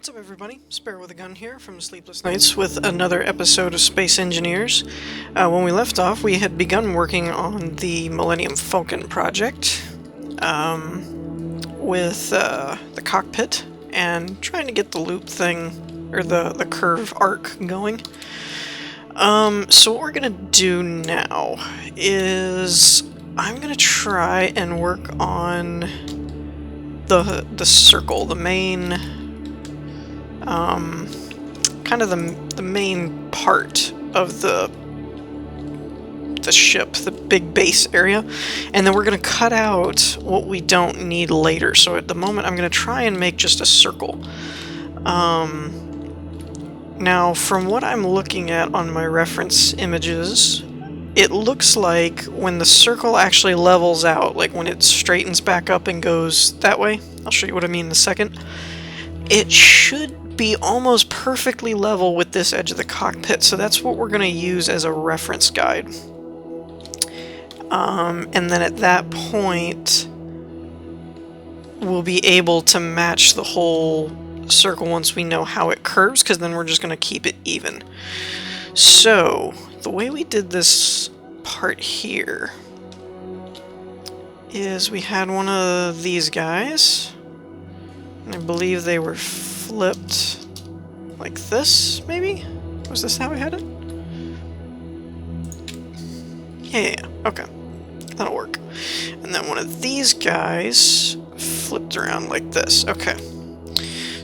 What's up, everybody? Spare with a Gun here from Sleepless Nights with another episode of Space Engineers. When we left off, we had begun working on the Millennium Falcon project with the cockpit and trying to get the loop thing, or the curve arc going. So what we're gonna do now is I'm gonna try and work on the circle, the main kind of the main part of the ship, the big base area, and then we're going to cut out what we don't need later. So at the moment I'm going to try and make just a circle. Now from what I'm looking at on my reference images, it looks like when the circle actually levels out, like when it straightens back up and goes that way, I'll show you what I mean in a second, it should be almost perfectly level with this edge of the cockpit, so that's what we're going to use as a reference guide. And then at that point, we'll be able to match the whole circle once we know how it curves, because then we're just going to keep it even. So, the way we did this part here is we had one of these guys, and I believe they were flipped like this, maybe? Was this how I had it? Yeah, okay. That'll work. And then one of these guys flipped around like this. Okay.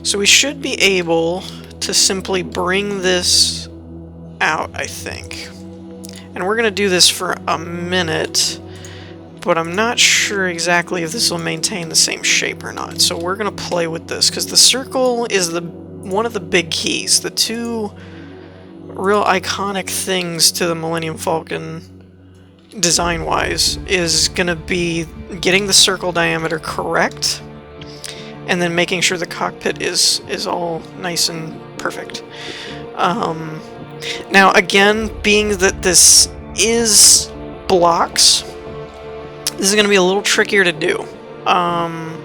So we should be able to simply bring this out, I think. And we're going to do this for a minute, but I'm not sure exactly if this will maintain the same shape or not. So we're going to play with this, because the circle is one of the big keys. The two real iconic things to the Millennium Falcon, design-wise, is going to be getting the circle diameter correct, and then making sure the cockpit is all nice and perfect. Now again, being that this is blocks, this is going to be a little trickier to do. Come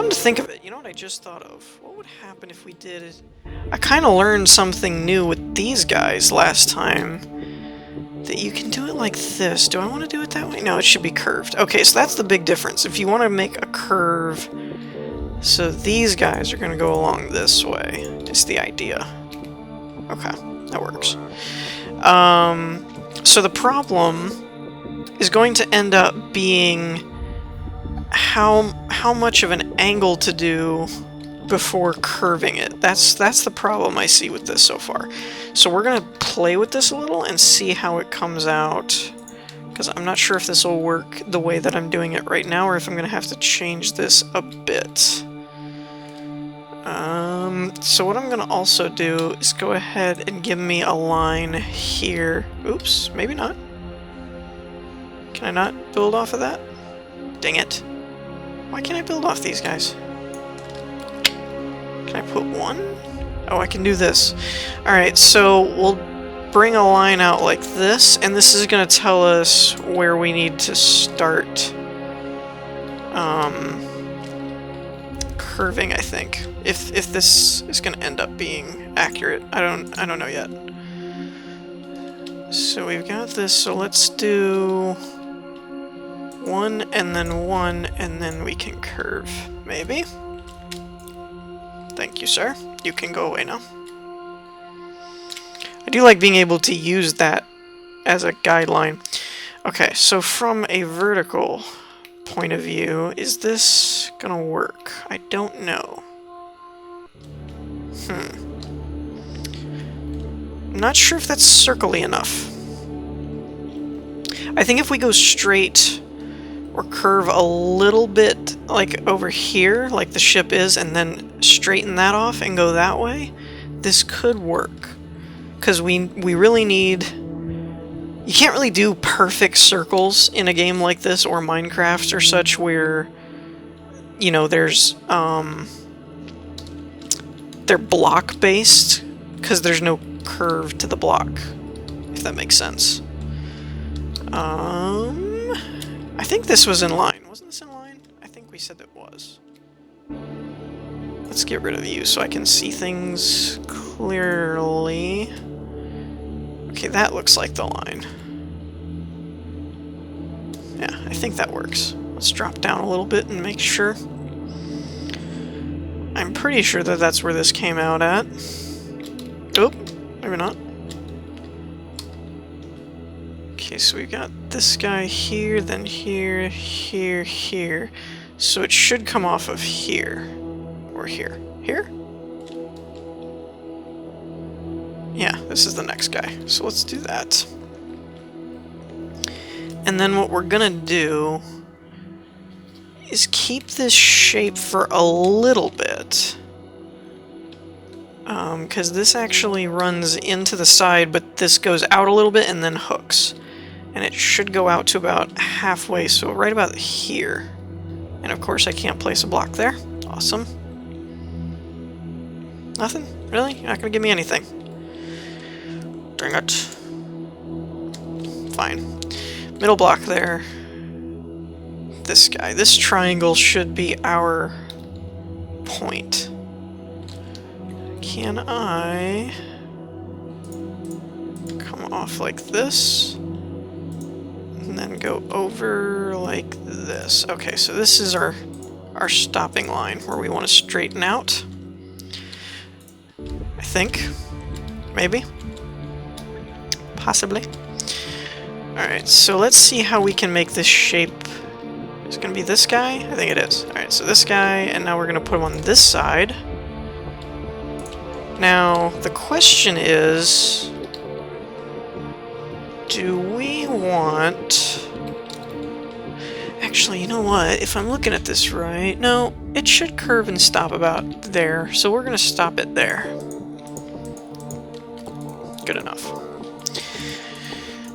to think of it, you know what I just thought of? What would happen if we did it? I kind of learned something new with these guys last time, that you can do it like this. Do I want to do it that way? No, it should be curved. Okay, so that's the big difference. If you want to make a curve, so these guys are going to go along this way, is the idea. Okay, that works. So the problem is going to end up being how much of an angle to do before curving it. That's the problem I see with this so far. So we're going to play with this a little and see how it comes out, because I'm not sure if this will work the way that I'm doing it right now, or if I'm going to have to change this a bit. So what I'm going to also do is go ahead and give me a line here. Oops, maybe not. Can I not build off of that? Dang it. Why can't I build off these guys? Can I put one? Oh, I can do this. Alright, so we'll bring a line out like this, and this is going to tell us where we need to start curving, I think. If this is going to end up being accurate. I don't know yet. So we've got this, so let's do one, and then we can curve, maybe? Thank you, sir. You can go away now. I do like being able to use that as a guideline. Okay, so from a vertical point of view, is this gonna work? I don't know. I'm not sure if that's circly enough. I think if we go straight or curve a little bit like over here, like the ship is, and then straighten that off and go that way, this could work. Because we really need... You can't really do perfect circles in a game like this, or Minecraft or such, where, you know, there's... they're block-based, because there's no curve to the block, if that makes sense. I think this was in line. Wasn't this in line? I think we said it was. let's get rid of you so I can see things clearly. Okay, that looks like the line. Yeah, I think that works. Let's drop down a little bit and make sure. I'm pretty sure that that's where this came out at. Oh, maybe not. Okay, so we got this guy here, then here, here, here. So it should come off of here. Or here. Here? Yeah, this is the next guy. So let's do that. And then what we're gonna do is keep this shape for a little bit. Because this actually runs into the side, but this goes out a little bit and then hooks. And it should go out to about halfway, so right about here. And of course I can't place a block there. Awesome. Nothing? Really? You're not gonna give me anything? Dang it. Fine. Middle block there. This guy. This triangle should be our point. Can I come off like this? And then go over like this. Okay, so this is our stopping line where we want to straighten out. I think. Maybe. Possibly. Alright, so let's see how we can make this shape. Is it going to be this guy? I think it is. Alright, so this guy, and now we're going to put him on this side. Now, the question is, do we want... Actually, you know what? If I'm looking at this right... No, it should curve and stop about there, so we're going to stop it there. Good enough.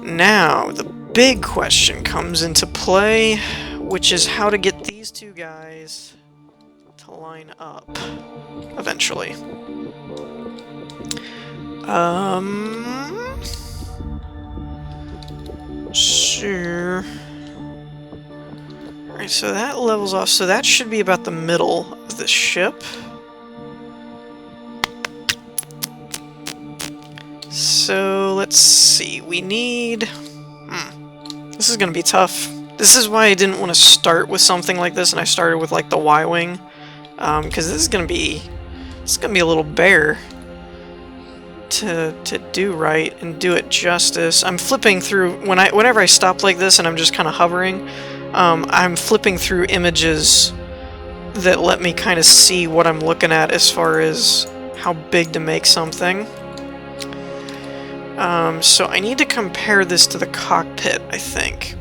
Now, the big question comes into play, which is how to get these two guys to line up eventually. Sure. Alright, so that levels off, so that should be about the middle of the ship. So, let's see, we need... This is gonna be tough. This is why I didn't want to start with something like this, and I started with, like, the Y-wing. Because this is gonna be... It's gonna be a little bare to do right and do it justice. I'm flipping through... Whenever I stop like this and I'm just kind of hovering, I'm flipping through images that let me kind of see what I'm looking at as far as how big to make something. So I need to compare this to the cockpit, I think.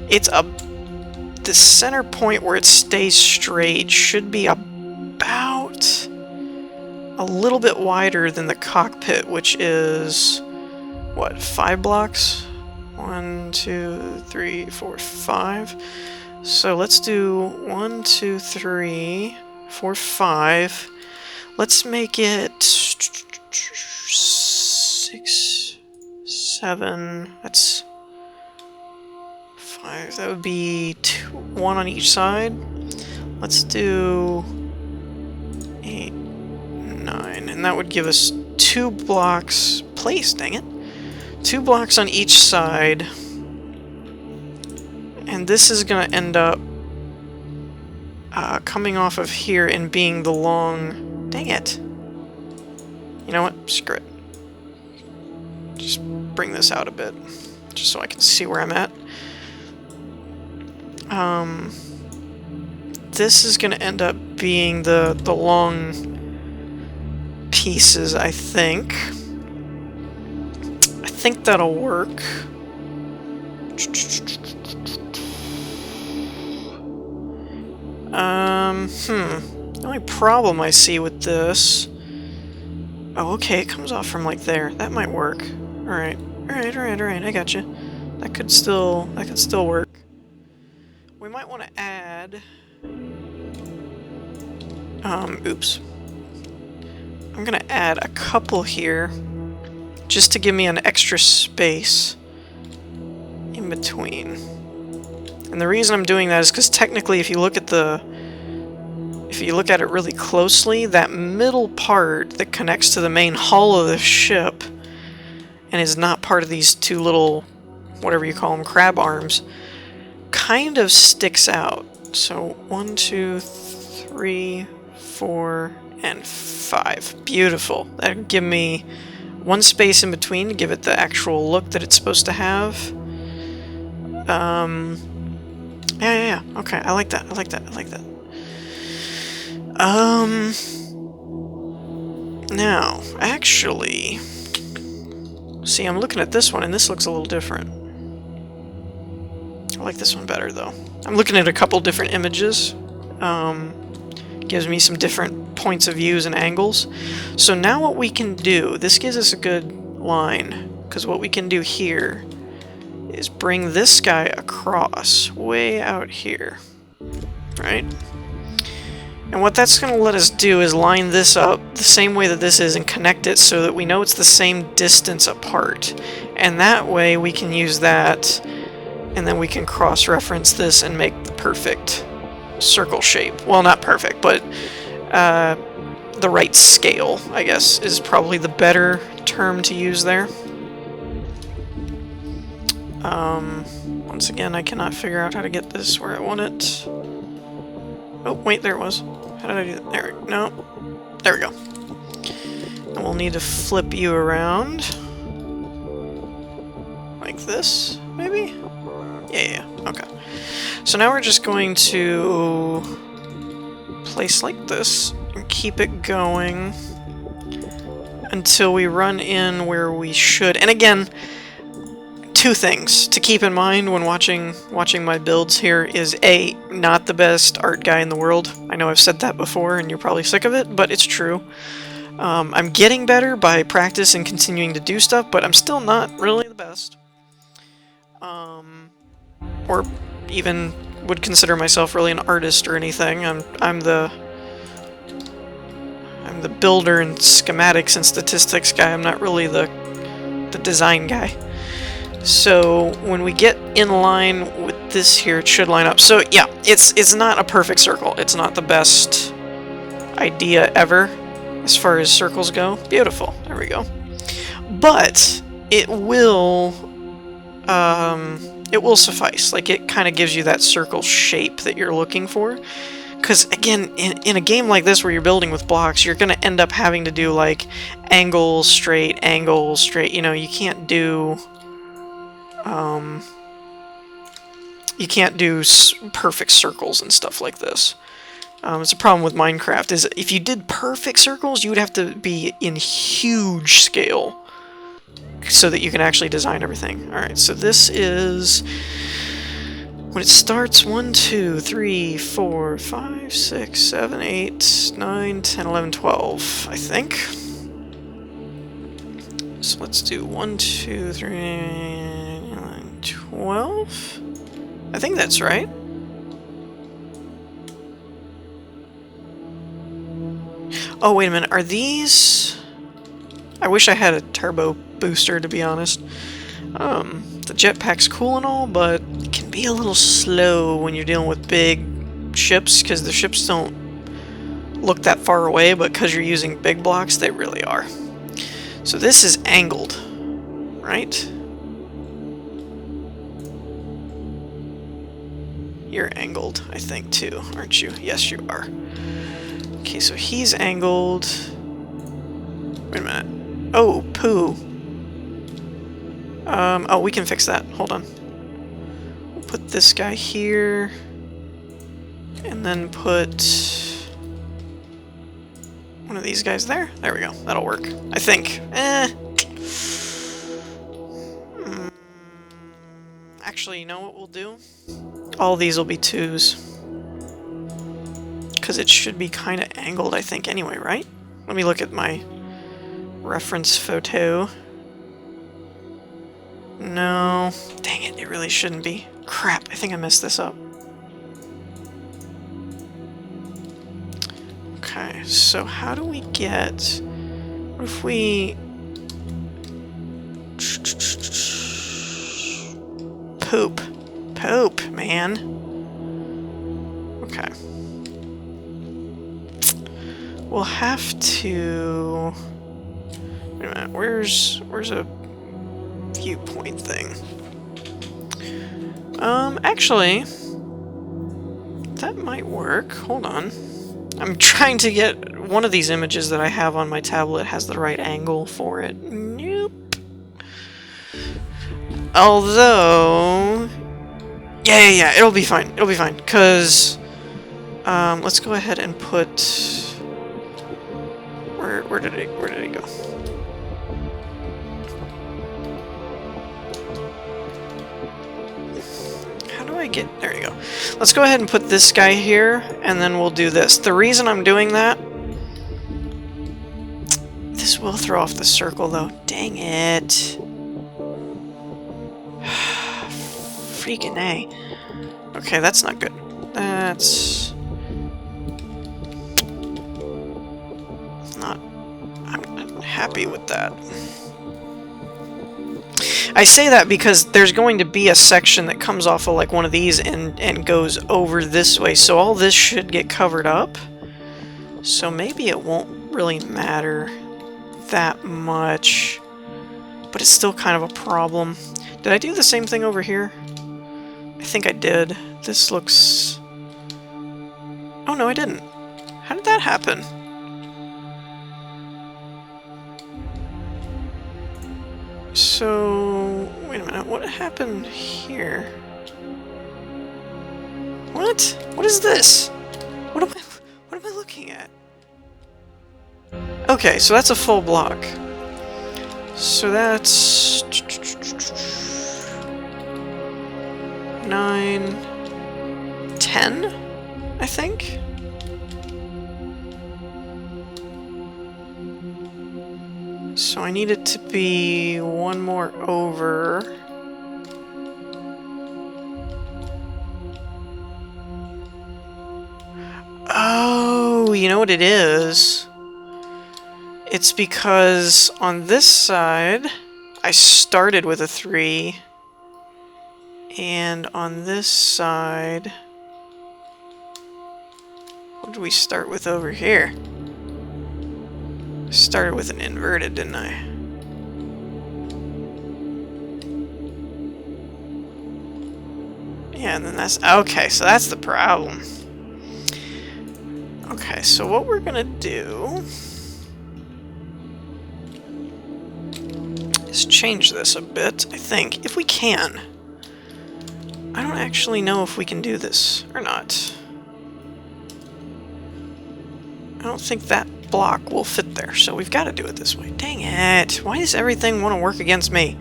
It's the center point where it stays straight should be about a little bit wider than the cockpit, which is, what, 5 blocks? 1, 2, 3, 4, 5. So let's do 1, 2, 3, 4, 5. Let's make it 6, 7. That's 5. That would be 1 on each side. Let's do 8, 9, and that would give us 2 blocks placed, dang it. 2 blocks on each side. And this is going to end up coming off of here and being the long... Dang it. You know what? Screw it. Just bring this out a bit, just so I can see where I'm at. This is going to end up being the long pieces, I think. I think that'll work. The only problem I see with this... Oh, okay, it comes off from like there. That might work. Alright, I gotcha. That could still work. We might want to add... oops. I'm gonna add a couple here, just to give me an extra space in between. And the reason I'm doing that is because technically if you look at the if you look at it really closely, that middle part that connects to the main hull of the ship and is not part of these two little, whatever you call them, crab arms, kind of sticks out. So 1, 2, 3, 4, and 5. Beautiful. That'll give me one space in between to give it the actual look that it's supposed to have. Yeah. Okay, I like that. I like that. I like that. Now, actually, see, I'm looking at this one, and this looks a little different. I like this one better, though. I'm looking at a couple different images. Gives me some different points of views and angles. So now what we can do, this gives us a good line, because what we can do here is bring this guy across, way out here, right? And what that's going to let us do is line this up the same way that this is and connect it so that we know it's the same distance apart. And that way we can use that, and then we can cross-reference this and make the perfect circle shape. Well, not perfect, but the right scale, I guess, is probably the better term to use there. Once again, I cannot figure out how to get this where I want it. Oh, wait, there it was. How did I do that? There we go. No. There we go. And we'll need to flip you around. Like this, maybe? Yeah, okay. So now we're just going to place like this and keep it going until we run in where we should. And again, two things to keep in mind when watching my builds here is A, not the best art guy in the world. I know I've said that before and you're probably sick of it, but it's true. I'm getting better by practice and continuing to do stuff, but I'm still not really the best. Or even would consider myself really an artist or anything. I'm the builder and schematics and statistics guy. I'm not really the design guy. So when we get in line with this here, it should line up. So yeah, it's not a perfect circle. It's not the best idea ever as far as circles go. Beautiful. There we go. But it will suffice. Like, it kind of gives you that circle shape that you're looking for. Because, again, in a game like this where you're building with blocks, you're going to end up having to do, like, angle, straight, you know, you can't do perfect circles and stuff like this. It's a problem with Minecraft, is if you did perfect circles, you would have to be in huge scale so that you can actually design everything. Alright, so this is... when it starts 1, 2, 3, 4, 5, 6, 7, 8, 9, 10, 11, 12, I think. So let's do 1, 2, 3, 9, 12. I think that's right. Oh, wait a minute. Are these... I wish I had a turbo booster, to be honest. The jetpack's cool and all, but it can be a little slow when you're dealing with big ships, because the ships don't look that far away, but because you're using big blocks, they really are. So this is angled, right? You're angled, I think, too, aren't you? Yes, you are. Okay, so he's angled. Wait a minute. Oh, poo. Oh, we can fix that. Hold on. We'll put this guy here. And then put one of these guys there. There we go. That'll work. I think. Actually, you know what we'll do? All these will be 2s. Because it should be kind of angled, I think, anyway, right? Let me look at my reference photo. No. Dang it, it really shouldn't be. Crap, I think I messed this up. Okay, so how do we get... what if we... Poop. Poop, man. Okay. we'll have to... Wait a minute, where's a viewpoint thing? Actually, that might work. Hold on. I'm trying to get one of these images that I have on my tablet has the right angle for it. Nope. Although... Yeah, it'll be fine. It'll be fine, because... let's go ahead and put... Where did it go? How do I get... There you go. Let's go ahead and put this guy here, and then we'll do this. The reason I'm doing that... This will throw off the circle, though. Dang it. Freaking A. Okay, that's not good. That's... not... I'm happy with that. I say that because there's going to be a section that comes off of like one of these and goes over this way, so all this should get covered up. So maybe it won't really matter that much, but it's still kind of a problem. Did I do the same thing over here? I think I did. This looks... Oh no, I didn't. How did that happen? So... wait a minute, what happened here? What? What is this? What am I looking at? Okay, so that's a full block. So that's... 9... 10? I think? So I need it to be one more over. Oh, you know what it is? It's because on this side, I started with a 3, and on this side, what did we start with over here? Started with an inverted, didn't I? Yeah, and then that's... Okay, so that's the problem. Okay, so what we're gonna do is change this a bit, I think, if we can. I don't actually know if we can do this or not. I don't think that block will fit there, so we've got to do it this way. Dang it! Why does everything want to work against me?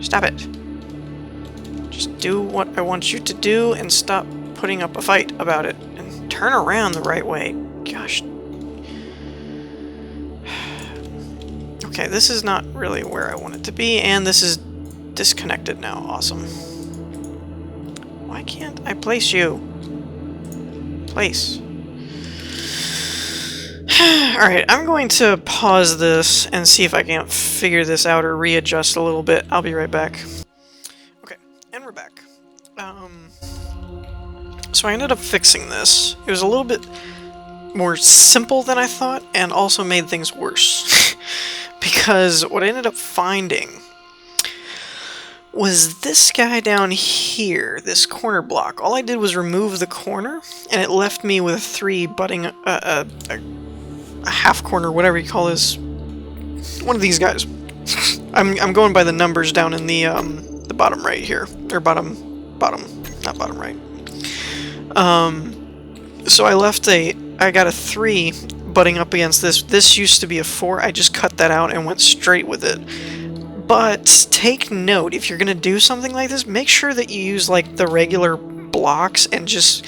Stop it. Just do what I want you to do and stop putting up a fight about it. And turn around the right way. Gosh. Okay, this is not really where I want it to be, and this is disconnected now. Awesome. Why can't I place you? Place. Alright, I'm going to pause this and see if I can't figure this out or readjust a little bit. I'll be right back. Okay, and we're back. So I ended up fixing this. It was a little bit more simple than I thought, and also made things worse. Because what I ended up finding was this guy down here, this corner block. All I did was remove the corner, and it left me with 3 butting... a half corner, whatever you call this. One of these guys. I'm going by the numbers down in the bottom right here, or bottom, not bottom right. So I got a 3 butting up against this. This used to be a 4. I just cut that out and went straight with it. But take note, if you're gonna do something like this, make sure that you use like the regular blocks and just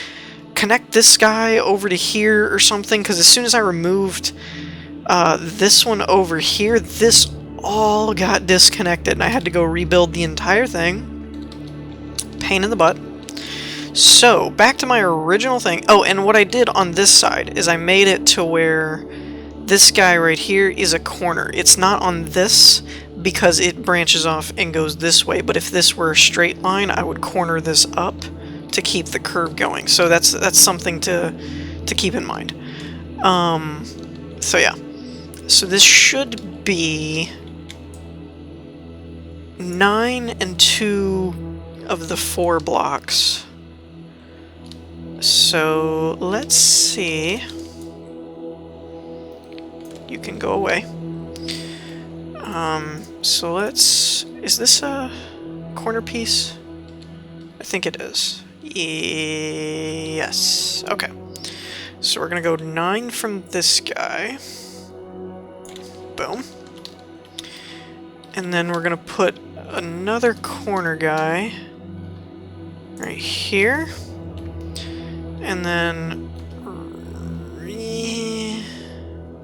connect this guy over to here or something, because as soon as I removed this one over here, this all got disconnected and I had to go rebuild the entire thing. Pain in the butt. So, back to my original thing. Oh, and what I did on this side is I made it to where this guy right here is a corner. It's not on this because it branches off and goes this way, but if this were a straight line, I would corner this up to keep the curve going. So that's something to keep in mind. So yeah. So this should be 9 and 2 of the 4 blocks. So let's see. You can go away. So let's... Is this a corner piece? I think it is. Yes. Okay. So we're gonna go 9 from this guy. Boom. And then we're gonna put another corner guy right here. And then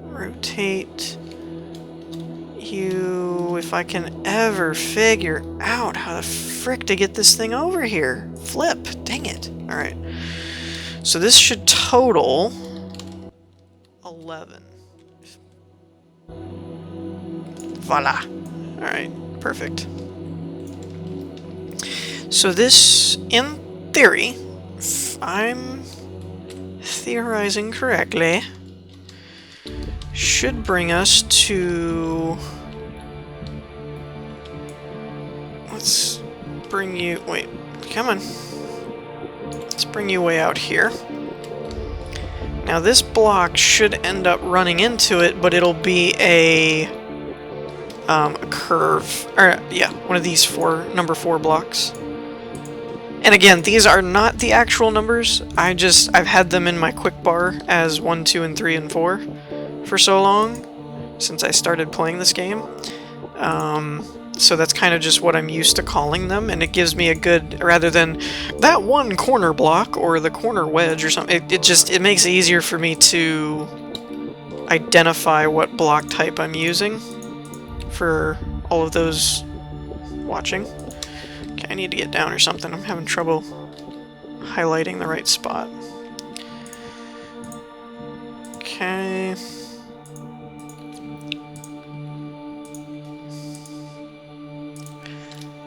rotate you, if I can ever figure out how the frick to get this thing over here. Flip, dang it. Alright. So this should total 11. Voila. Alright, perfect. So this, in theory, if I'm theorizing correctly, should bring us to... Let's bring you... Wait, come on. Let's bring you way out here. Now this block should end up running into it, but it'll be a curve. Or, yeah, one of these number 4 blocks. And again, these are not the actual numbers. I've had them in my quick bar as 1, 2, and 3, and 4 for so long, since I started playing this game. So that's kind of just what I'm used to calling them, and it gives me a good, rather than that one corner block or the corner wedge or something, it makes it easier for me to identify what block type I'm using for all of those watching. Okay, I need to get down or something. I'm having trouble highlighting the right spot. Okay.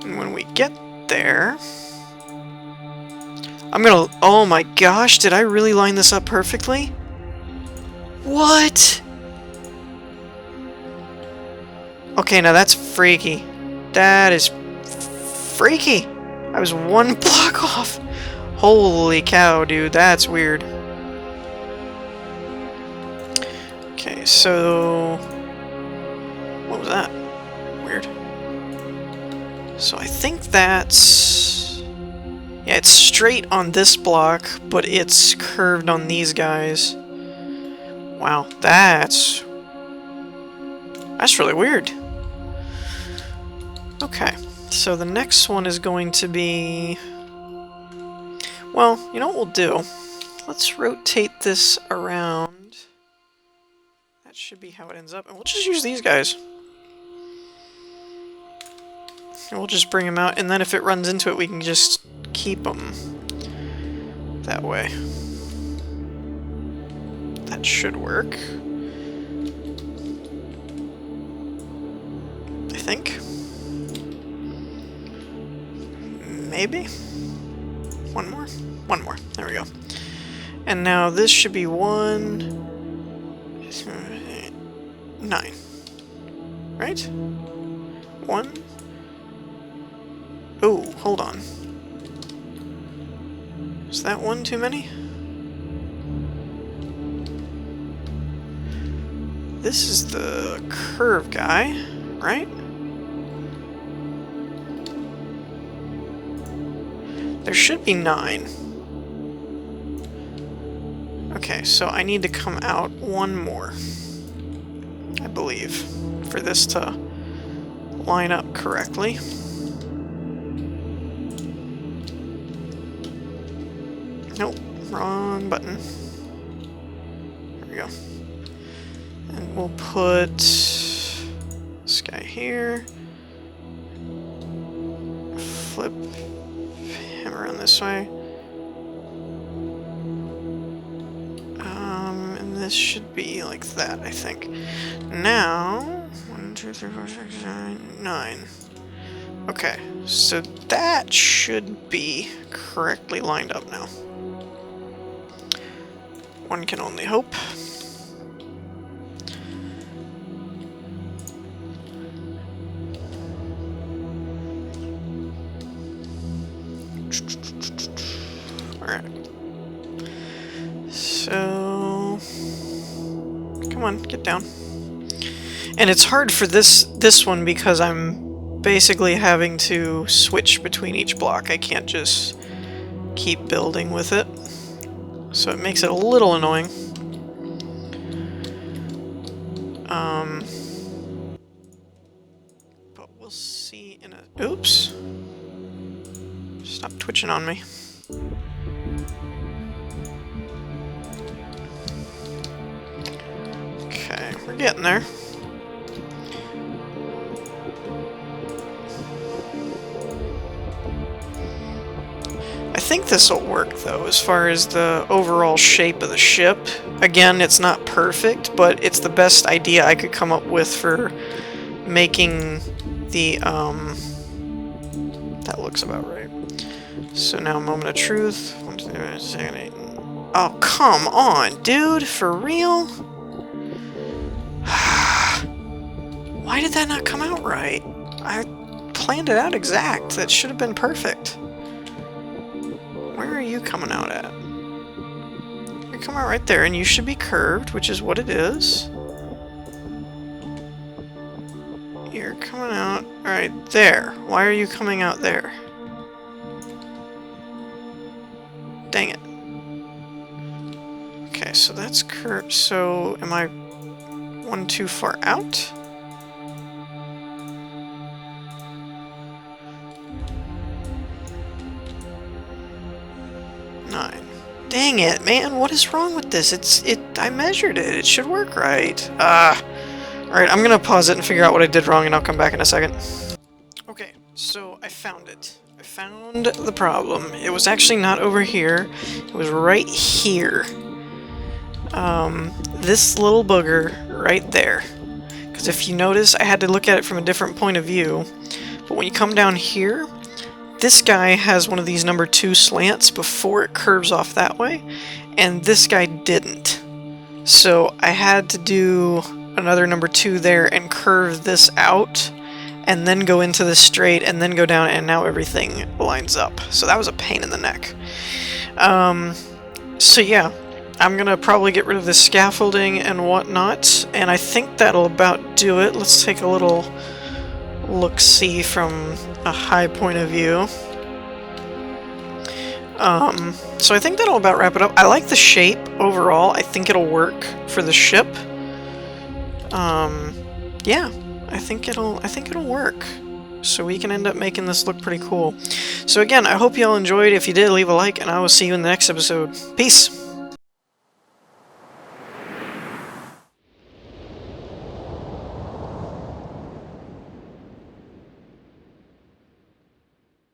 And when we get there, I'm gonna... Oh my gosh, did I really line this up perfectly? What? Okay, now that's freaky. That is freaky. I was 1 block off. Holy cow, dude, that's weird. Okay, so... What was that? Weird. So I think that's... Yeah, it's straight on this block, but it's curved on these guys. Wow, that's really weird. Okay, so the next one is going to be... Well, you know what we'll do? Let's rotate this around. That should be how it ends up. And we'll just use these guys. And we'll just bring them out, and then if it runs into it, we can just keep them that way. That should work. I think. Maybe? One more? One more. There we go. And now this should be 1, 9. Right? 1. Oh, hold on. Is that 1 too many? This is the curve guy, right? There should be 9. Okay, so I need to come out 1 more, I believe, for this to line up correctly. Nope, wrong button. There we go. And we'll put this guy here. Flip him around this way. And this should be like that, I think. Now, 1, 2, 3, 4, 6, 7, 9. Okay, so that should be correctly lined up now. One can only hope. Alright. So... come on, get down. And it's hard for this one because I'm basically having to switch between each block. I can't just keep building with it. So it makes it a little annoying. But we'll see in a... oops. Stop twitching on me. Okay, we're getting there. I think this will work, though, as far as the overall shape of the ship. Again, it's not perfect, but it's the best idea I could come up with for making the, that looks about right. So now, moment of truth. 1, 2, 3, 7, 8. Oh, come on, dude! For real? Why did that not come out right? I planned it out exact. That should have been perfect. Where are you coming out at? You're coming out right there, and you should be curved, which is what it is. You're coming out right there. Why are you coming out there? Dang it. Okay, so that's curved. So, am I one too far out? Dang it, man, what is wrong with this? I measured it. It should work right. Alright, I'm gonna pause it and figure out what I did wrong, and I'll come back in a second. Okay, so I found it. I found the problem. It was actually not over here. It was right here. This little booger right there. Because if you notice, I had to look at it from a different point of view. But when you come down here, this guy has one of these number 2 slants before it curves off that way, and this guy didn't. So I had to do another number 2 there and curve this out, and then go into the straight, and then go down, and now everything lines up. So that was a pain in the neck. So yeah, I'm gonna probably get rid of this scaffolding and whatnot, and I think that'll about do it. Let's take a little look-see from a high point of view. So I think that'll about wrap it up. I like the shape overall. I think it'll work for the ship. Yeah, I think it'll work. So we can end up making this look pretty cool. So again, I hope you all enjoyed. If you did, leave a like, and I will see you in the next episode. Peace!